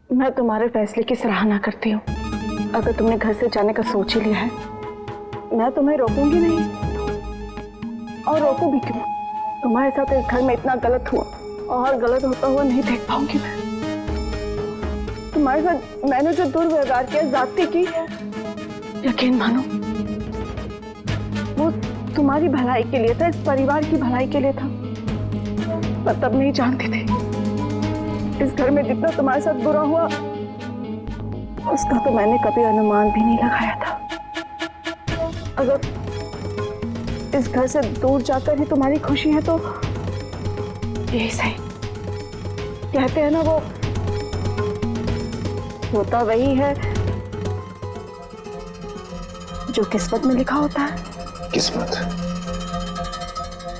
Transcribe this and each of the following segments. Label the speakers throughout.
Speaker 1: मैं तुम्हारे फैसले की सराहना करती हूँ। अगर तुमने घर से जाने का सोच ही लिया है, मैं तुम्हें रोकूंगी नहीं। और रोकू भी क्यों? तुम्हारे साथ इस घर में इतना गलत हुआ और गलत होता हुआ नहीं देख पाऊंगी मैं। तुम्हारे साथ मैंने जो दुर्व्यवहार किया, जाती की, यकीन मानो वो तुम्हारी भलाई के लिए था, इस परिवार की भलाई के लिए था। मैं तब नहीं जानती थी इस घर में जितना तुम्हारे साथ बुरा हुआ उसका तो मैंने कभी अनुमान भी नहीं लगाया था। अगर इस घर से दूर जाकर ही तुम्हारी खुशी है तो यही सही। कहते हैं ना, वो होता वही है जो किस्मत में लिखा होता है।
Speaker 2: किस्मत?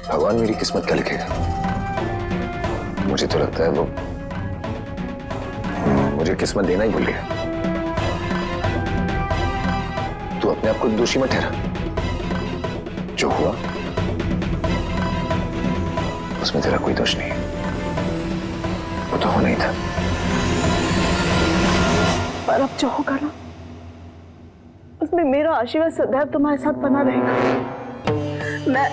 Speaker 2: भगवान मेरी किस्मत क्या लिखेगा? मुझे तो लगता है वो मुझे किस्मत देना ही भूल गया। तू अपने आप को दोषी मत ठहरा। जो हुआ उसमें तेरा कोई दोष नहीं है, वो तो होना ही था।
Speaker 1: पर अब जो होगा ना, उसमें मेरा आशीर्वाद सदैव तुम्हारे साथ बना रहेगा। मैं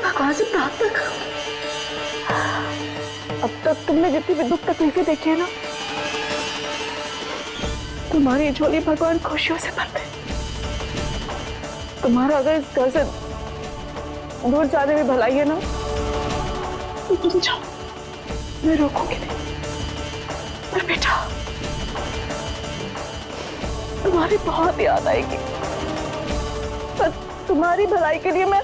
Speaker 1: भगवान से प्रार्थना करूंगी। अब तक तुमने जितनी भी दुख तकलीफें देखी है ना, तुम्हारी झोली भगवान खुशियों से भर दे। तुम्हारा अगर इस घर से दूर जाने में भलाई है ना, तो तुम जाओ, मैं रोकूंगी नहीं। पर बेटा, तुम्हारी बहुत याद आएगी। पर तुम्हारी भलाई के लिए मैं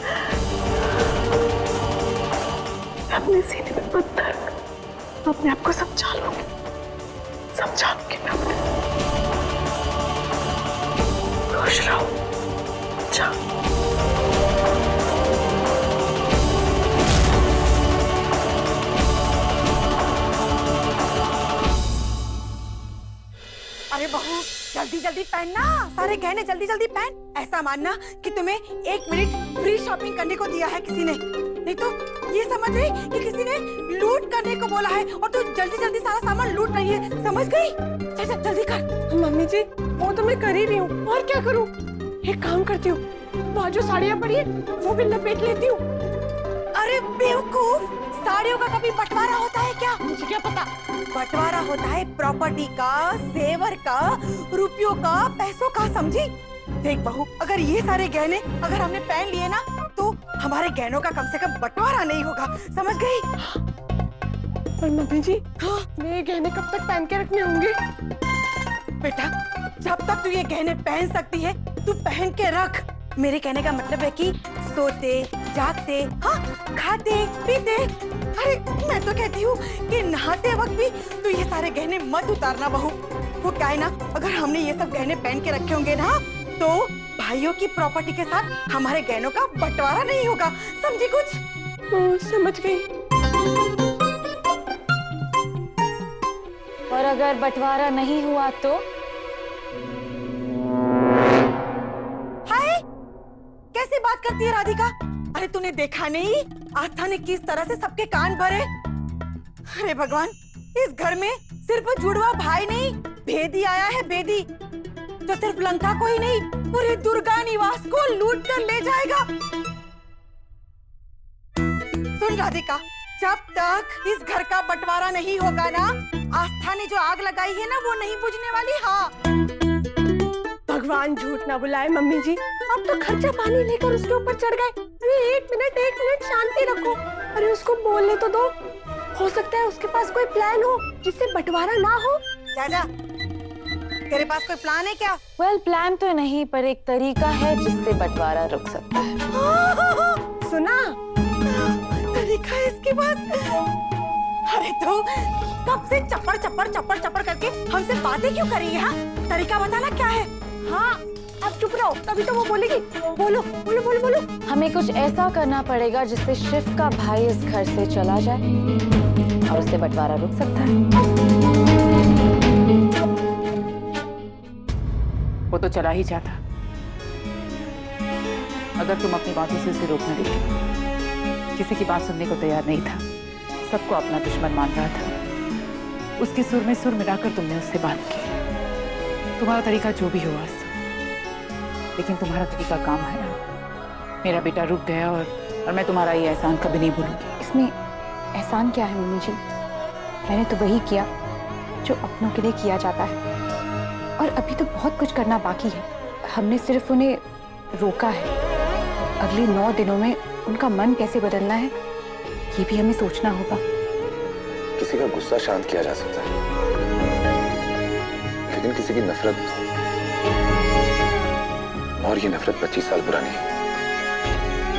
Speaker 1: अपने सीने में पत्थर अपने आप को समझा लूंगी मैं अपने। खुश रहो, जाओ।
Speaker 3: अरे बहू, जल्दी जल्दी पहनना, सारे गहने जल्दी जल्दी पहन। ऐसा मानना कि तुम्हें 1 मिनट फ्री शॉपिंग करने को दिया है किसी ने, नहीं तो ये समझ रही कि किसी ने लूट करने को बोला है और तू जल्दी जल्दी सारा सामान लूट रही है, समझ गई? चल चल जल्दी कर।
Speaker 4: मम्मी जी, वो तो मैं कर ही रही हूँ, और क्या करूँ? एक काम करती हूँ, वहाँ जो साड़ियाँ पड़ी है वो भी लपेट लेती हूँ।
Speaker 3: अरे बेवकूफ, साड़ियों का कभी बंटवारा होता है क्या?
Speaker 4: मुझे क्या पता।
Speaker 3: बंटवारा होता है प्रॉपर्टी का, जेवर का, रुपयों का, पैसों का, समझी? देख बहू, अगर ये सारे गहने अगर हमने पहन लिए ना, तो हमारे गहनों का कम से कम बंटवारा नहीं होगा, समझ गई?
Speaker 4: पर मम्मी जी, मेरे गहने कब तक पहन के रखने होंगे?
Speaker 3: बेटा, जब तक तू ये गहने पहन सकती है तू पहन के रख। मेरे कहने का मतलब है कि सोते, जागते, हाँ, खाते, पीते, अरे मैं तो कहती हूँ कि नहाते वक्त भी तू ये सारे गहने मत उतारना बहू। वो क्या है ना, अगर हमने ये सब गहने पहन के रखे होंगे ना, तो भाइयों की प्रॉपर्टी के साथ हमारे गहनों का बंटवारा नहीं होगा, समझी कुछ?
Speaker 4: समझ गई।
Speaker 5: और अगर बंटवारा नहीं हुआ तो?
Speaker 3: हाय, कैसी बात करती है राधिका? अरे तूने देखा नहीं आस्था ने किस तरह से सबके कान भरे? अरे भगवान, इस घर में सिर्फ जुड़वा भाई नहीं, भेदी आया है, भेदी, जो सिर्फ लंका को ही नहीं पूरे दुर्गा निवास को लूट कर ले जाएगा। सुन राधिका, जब तक इस घर का बंटवारा नहीं होगा ना, आस्था ने जो आग लगाई है ना, वो नहीं बुझने वाली। हाँ,
Speaker 4: भगवान झूठ ना बुलाए मम्मी जी, अब तो खर्चा पानी लेकर उसके ऊपर चढ़ गए। अरे एक मिनट शांति रखो। अरे उसको बोलने तो दो, हो सकता है उसके पास कोई प्लान हो जिससे बंटवारा ना हो।
Speaker 3: जा, तेरे पास कोई प्लान है क्या?
Speaker 5: वेल, प्लान तो नहीं, पर एक तरीका है जिससे बंटवारा रुक सकता है।
Speaker 4: सुना?
Speaker 3: तरीका है इसके पास? अरे तो कब से चप्पड़ करके हमसे बातें क्यों कर रही है? हाँ, तरीका बताना क्या है?
Speaker 4: हाँ, अब चुप रहो, तभी तो वो बोलेगी। बोलो।
Speaker 5: हमें कुछ ऐसा करना पड़ेगा जिससे शिव का भाई इस घर से चला जाए और उससे बंटवारा रुक सकता है।
Speaker 6: वो तो चला ही जाता अगर तुम अपनी बातों से उसे रोकने देती। किसी की बात सुनने को तैयार नहीं था, सबको अपना दुश्मन मान रहा था। उसके सुर में सुर मिलाकर तुमने उससे बात की। तुम्हारा तरीका जो भी हो आज, लेकिन तुम्हारा तरीका काम है। मेरा बेटा रुक गया और मैं तुम्हारा ये एहसान कभी नहीं भूलूंगी।
Speaker 5: इसमें एहसान क्या है मम्मी जी? मैंने तो वही किया जो अपनों के लिए किया जाता है, और अभी तो बहुत कुछ करना बाकी है। हमने सिर्फ उन्हें रोका है। अगले 9 दिनों में उनका मन कैसे बदलना है ये भी हमें सोचना होगा।
Speaker 2: किसी का गुस्सा शांत किया जा सकता है, लेकिन किसी की नफरत, और ये नफरत 25 साल पुरानी है।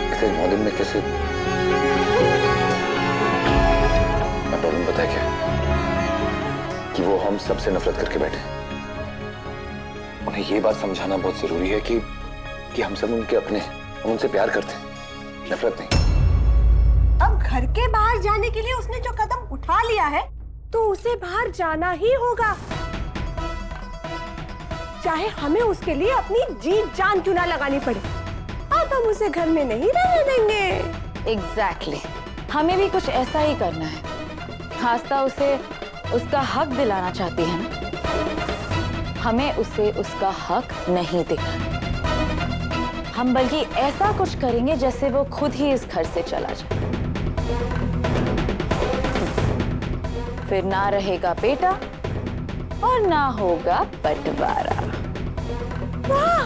Speaker 2: इसे 9 दिन में कैसे? प्रॉब्लम पता है क्या? कि वो हम सबसे नफरत करके बैठे। उन्हें ये बात समझाना बहुत जरूरी है कि हम सब उनके अपने, हम उनसे प्यार करते हैं, नफरत नहीं।
Speaker 4: अब घर के बाहर जाने के लिए उसने जो कदम उठा लिया है तो उसे बाहर जाना ही होगा, चाहे हमें उसके लिए अपनी जीत जान क्यों ना लगानी पड़े। अब हम उसे घर में नहीं रहने देंगे।
Speaker 5: एग्जैक्टली, हमें भी कुछ ऐसा ही करना है। आस्था उसे उसका हक दिलाना चाहती है ना, हमें उसे उसका हक नहीं देना। हम बल्कि ऐसा कुछ करेंगे जैसे वो खुद ही इस घर से चला जाए। फिर ना रहेगा बेटा और ना होगा बंटवारा।
Speaker 4: वाह,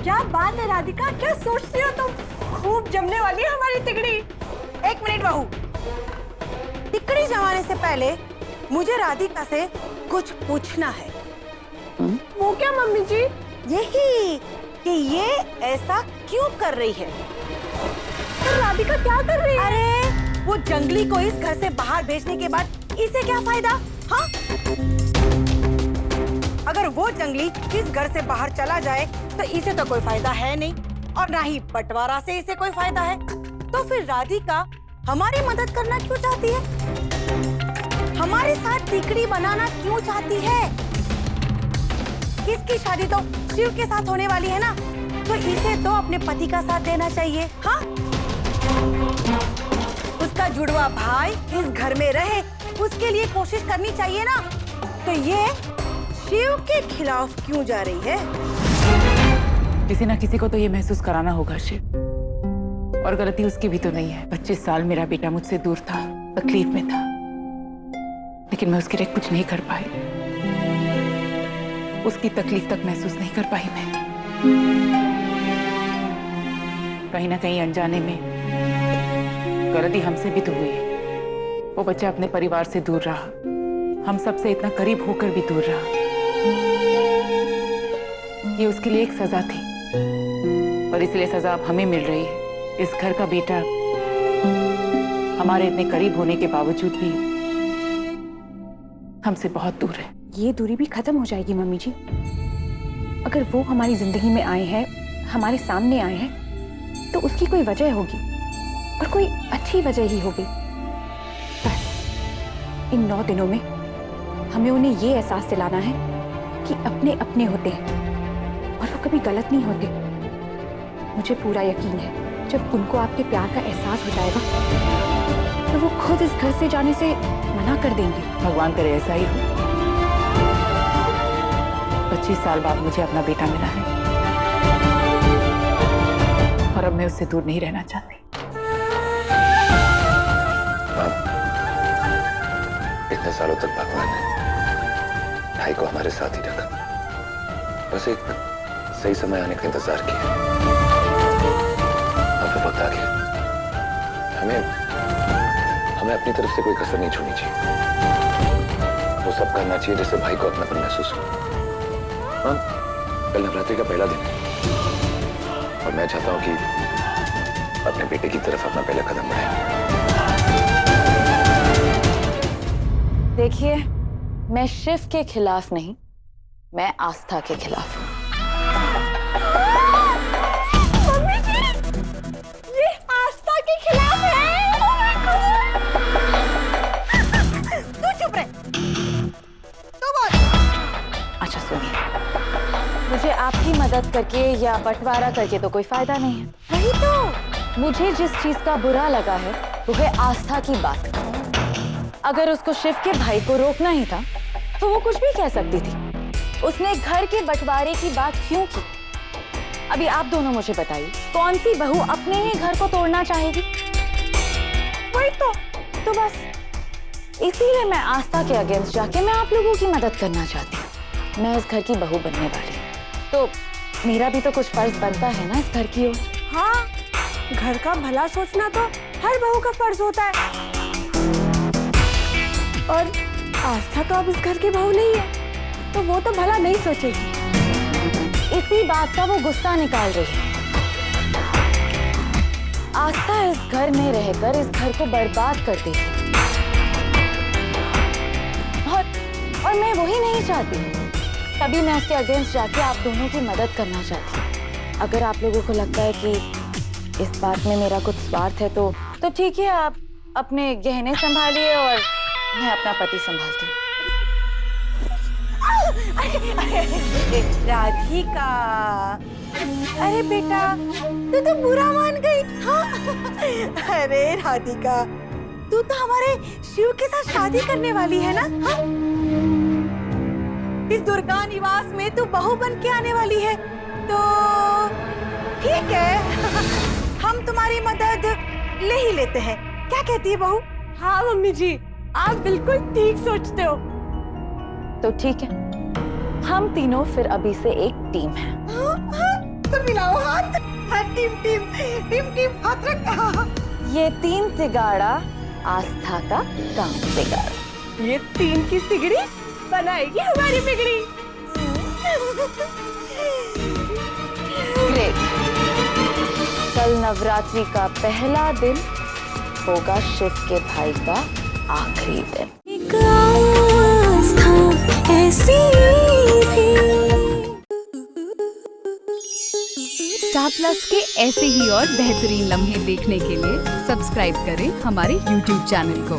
Speaker 4: क्या बात है राधिका, क्या सोचती हो तुम? खूब जमने वाली है हमारी तिकड़ी।
Speaker 3: एक मिनट बहू, तिकड़ी जमाने से पहले मुझे राधिका से कुछ पूछना है।
Speaker 4: वो क्या मम्मी जी?
Speaker 3: यही कि ये ऐसा क्यों कर रही है?
Speaker 4: तो राधिका क्या कर रही है?
Speaker 3: अरे वो जंगली को इस घर से बाहर भेजने के बाद इसे क्या फायदा? हाँ, अगर वो जंगली इस घर से बाहर चला जाए तो इसे तो कोई फायदा है नहीं, और ना ही बंटवारा से इसे कोई फायदा है। तो फिर राधिका हमारी मदद करना क्यों चाहती है? हमारे साथ तिकड़ी बनाना क्यों चाहती है? इसकी शादी तो शिव के साथ होने वाली है ना, तो इसे तो अपने पति का साथ देना चाहिए। हाँ, उसका जुड़वा भाई इस घर में रहे, उसके लिए कोशिश करनी चाहिए ना। तो ये शिव के खिलाफ क्यों जा रही है?
Speaker 6: किसी ना किसी को तो ये महसूस कराना होगा शिव, और गलती उसकी भी तो नहीं है। 25 साल मेरा बेटा मुझसे दूर था, तकलीफ में था, लेकिन मैं उसके लिए कुछ नहीं कर पाई। उसकी तकलीफ तक महसूस नहीं कर पाई मैं। कहीं ना कहीं अनजाने में गलती हमसे भी तो हुई है। वो बच्चा अपने परिवार से दूर रहा, हम सबसे इतना करीब होकर भी दूर रहा। ये उसके लिए एक सजा थी, और इसलिए सजा अब हमें मिल रही है। इस घर का बेटा हमारे इतने करीब होने के बावजूद भी हमसे बहुत दूर है।
Speaker 5: ये दूरी भी खत्म हो जाएगी मम्मी जी। अगर वो हमारी जिंदगी में आए हैं, हमारे सामने आए हैं, तो उसकी कोई वजह होगी, और कोई अच्छी वजह ही होगी। बस इन 9 दिनों में हमें उन्हें ये एहसास दिलाना है कि अपने अपने होते हैं और वो कभी गलत नहीं होते। मुझे पूरा यकीन है जब उनको आपके प्यार का एहसास हो जाएगा तो वो खुद इस घर से जाने से मना कर देंगे।
Speaker 6: भगवान करे ऐसा ही हो। 25 साल बाद मुझे अपना बेटा मिला है, और अब मैं उससे दूर नहीं रहना चाहती।
Speaker 2: इतने सालों तक भगवान ने भाई को हमारे साथ ही रखा, बस एक सही समय आने का इंतजार किया। अब वो वक्त आ गया, हमें अपनी तरफ से कोई कसर नहीं छोड़नी चाहिए। वो सब करना चाहिए जिससे भाई को अपनापन महसूस हो। हाँ, कल नवरात्रि का पहला दिन है, और मैं चाहता हूं कि अपने बेटे की तरफ अपना पहला कदम बढ़ाए।
Speaker 5: देखिए, मैं शिव के खिलाफ नहीं, मैं आस्था के खिलाफ हूँ।
Speaker 4: मम्मी जी, ये आस्था के खिलाफ है।
Speaker 3: तू चुप रहे। तू बोल।
Speaker 5: अच्छा सुनिए, मुझे आपकी मदद करके या बंटवारा करके तो कोई फायदा नहीं है।
Speaker 3: वही तो,
Speaker 5: मुझे जिस चीज का बुरा लगा है वो है आस्था की बात। अगर उसको शिव के भाई को रोकना ही था तो वो कुछ भी कह सकती थी। उसने घर के बंटवारे की बात क्यों की? अभी आप दोनों मुझे बताइए, कौन सी बहू अपने ही घर को तोड़ना चाहेगी?
Speaker 4: वही
Speaker 5: तो बस इसीलिए मैं आस्था के अगेंस्ट जाके मैं आप लोगों की मदद करना चाहती हूँ। मैं इस घर की बहू बनने वाली हूँ, तो मेरा भी तो कुछ फर्ज बनता है ना इस घर की ओर।
Speaker 4: हाँ, घर का भला सोचना तो हर बहू का फर्ज होता है। और आस्था तो अब इस घर की बहू नहीं है, तो वो तो भला नहीं सोचेगी।
Speaker 5: इसी बात का वो गुस्सा निकाल रही है। आस्था इस घर में रहकर इस घर को बर्बाद कर देती है, और मैं वही नहीं चाहती। तभी मैं उसके अगेंस्ट जाके आप दोनों की मदद करना चाहती हूँ। अगर आप लोगों को लगता है कि इस बात में मेरा कुछ स्वार्थ है तो ठीक है, आप अपने गहने संभालिए और मैं अपना पति संभालती हूँ।
Speaker 3: राधिका, अरे बेटा, तू तो बुरा मान गई। हाँ? अरे राधिका, तू तो हमारे शिव के साथ शादी करने वाली है ना? हाँ? इस दुर्गा निवास में तू बहू बन के आने वाली है, तो ठीक है, हम तुम्हारी मदद ले ही लेते हैं। क्या कहती है बहू?
Speaker 4: हाँ मम्मी जी, आप बिल्कुल ठीक सोचते हो।
Speaker 5: तो ठीक है, हम तीनों फिर अभी से एक टीम है।
Speaker 3: तो मिलाओ हाथ। हाँ, टीम टीम टीम टीम, हाथ रख।
Speaker 5: ये 3 तिगाड़ा आस्था का काम बिगाड़।
Speaker 4: ये 3 की तिगड़ी बनाएगी हमारी बिगड़ी।
Speaker 5: ग्रेट। कल नवरात्रि का पहला दिन होगा शिव के भाई का आखिरी दिन।
Speaker 7: एक आस्था ऐसी भी।
Speaker 8: स्टार प्लस के ऐसे ही और बेहतरीन लम्हे देखने के लिए सब्सक्राइब करें हमारे YouTube चैनल को।